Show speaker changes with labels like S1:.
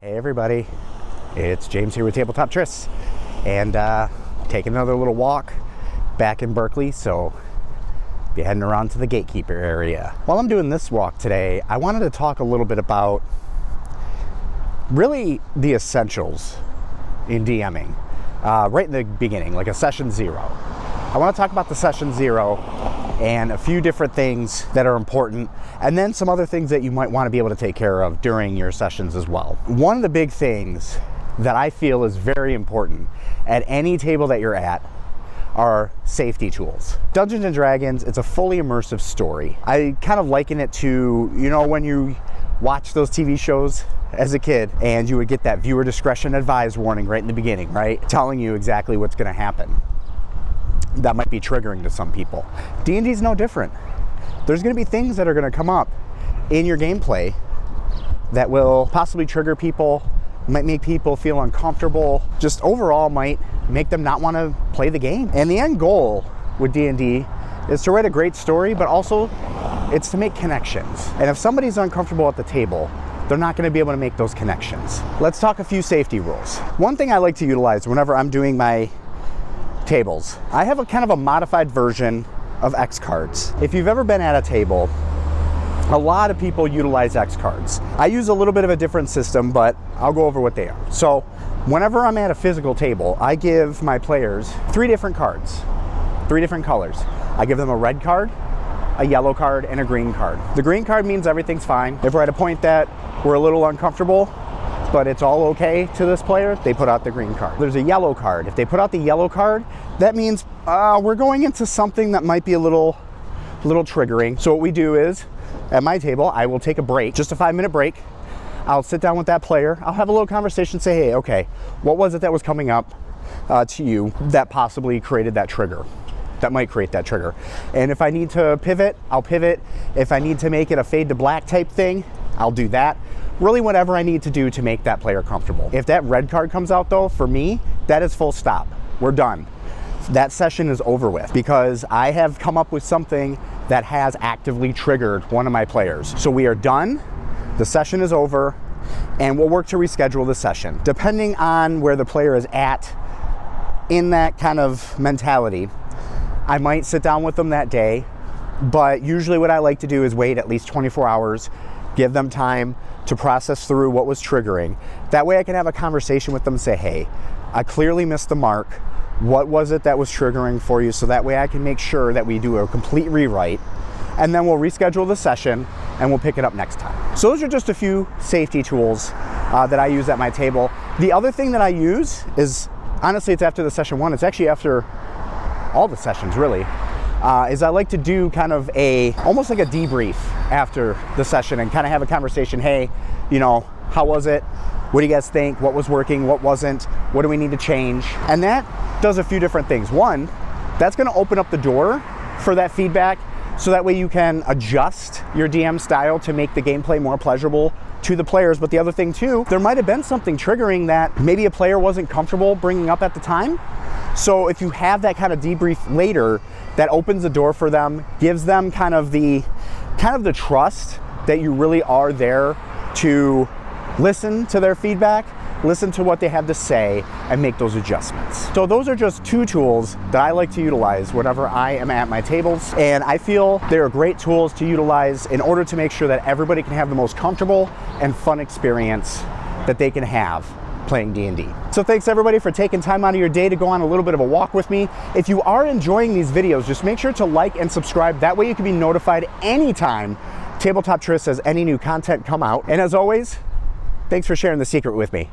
S1: Hey everybody, it's James here with Tabletop Tris, and taking another little walk back in Berkeley, so be heading around to the Gatekeeper area. While I'm doing this walk today, I wanted to talk a little bit about really the essentials in DMing, right in the beginning, like a session zero. I want to talk about the session zero and a few different things that are important, and then some other things that you might want to be able to take care of during your sessions as well. One of the big things that I feel is very important at any table that you're at are safety tools. Dungeons and Dragons, it's a fully immersive story. I kind of liken it to, you know, when you watch those TV shows as a kid and you would get that viewer discretion advised warning right in the beginning, right? Telling you exactly what's going to happen. That might be triggering to some people. D&D is no different. There's going to be things that are going to come up in your gameplay that will possibly trigger people, might make people feel uncomfortable, just overall might make them not want to play the game. And the end goal with D&D is to write a great story, but also it's to make connections. And if somebody's uncomfortable at the table, they're not going to be able to make those connections. Let's talk a few safety rules. One thing I like to utilize whenever I'm doing my tables, I have a kind of a modified version of X cards. If you've ever been at a table, a lot of people utilize X cards. I use a little bit of a different system, but I'll go over what they are. So whenever I'm at a physical table, I give my players 3 different cards, 3 different colors. I give them a red card, a yellow card, and a green card. The green card means everything's fine. If we're at a point that we're a little uncomfortable, but it's all okay to this player, they put out the green card. There's a yellow card. If they put out the yellow card, that means we're going into something that might be a little triggering. So what we do is, at my table, I will take a break, just a 5-minute break. I'll sit down with that player. I'll have a little conversation, say, hey, okay, what was it that was coming up to you that possibly created that trigger? That might create that trigger. And if I need to pivot, I'll pivot. If I need to make it a fade to black type thing, I'll do that. Really whatever I need to do to make that player comfortable. If that red card comes out though, for me, that is full stop. We're done. That session is over with because I have come up with something that has actively triggered one of my players. So we are done, the session is over, and we'll work to reschedule the session. Depending on where the player is at in that kind of mentality, I might sit down with them that day, but usually what I like to do is wait at least 24 hours, give them time to process through what was triggering. That way I can have a conversation with them and say, hey, I clearly missed the mark. What was it that was triggering for you? So that way I can make sure that we do a complete rewrite, and then we'll reschedule the session and we'll pick it up next time. So those are just a few safety tools that I use at my table. The other thing that I use is, honestly, it's after the session one. It's actually after all the sessions really. Is I like to do kind of almost like a debrief after the session and kind of have a conversation. Hey, you know, how was it? What do you guys think? What was working? What wasn't? What do we need to change? And that does a few different things. One, that's going to open up the door for that feedback, so that way you can adjust your DM style to make the gameplay more pleasurable to the players. But the other thing too, there might have been something triggering that maybe a player wasn't comfortable bringing up at the time. So if you have that kind of debrief later, that opens the door for them, gives them kind of the trust that you really are there to listen to their feedback, listen to what they have to say, and make those adjustments. So those are just 2 tools that I like to utilize whenever I am at my tables, and I feel they're great tools to utilize in order to make sure that everybody can have the most comfortable and fun experience that they can have playing D&D. So thanks everybody for taking time out of your day to go on a little bit of a walk with me. If you are enjoying these videos, just make sure to like and subscribe. That way you can be notified anytime Tabletop Tris has any new content come out. And as always, thanks for sharing the secret with me.